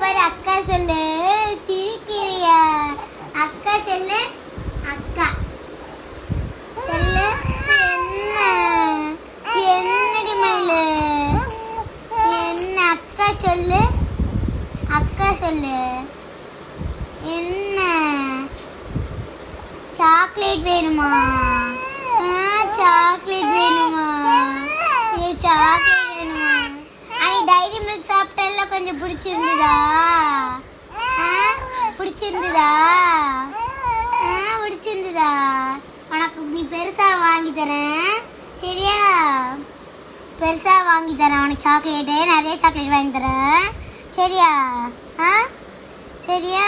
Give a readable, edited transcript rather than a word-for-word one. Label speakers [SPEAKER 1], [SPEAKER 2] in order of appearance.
[SPEAKER 1] பாரு அக்கா சொல்லு. சிரிக்கிறியா? அக்கா சொல்லு. அக்கா சொல்லு. என்னடி மயிலு? என்ன அக்கா சொல்லு. அக்கா சொல்லு. என்ன சாக்லேட் வேணுமா? சாக்லேட் வேணுமா? சாக்லேட் வேணுமா? டைரி மில்க் சாப்பிட்டல கொஞ்சம் பிடிச்சிருந்ததா? பிடிச்சிருந்ததா? பிடிச்சிருந்ததா? உனக்கு நீ பெருசா வாங்கி தரேன் சரியா? பெருசா வாங்கி தரேன் உனக்கு. சாக்லேட்டு நிறைய சாக்லேட் வாங்கி தரேன் சரியா? சரியா?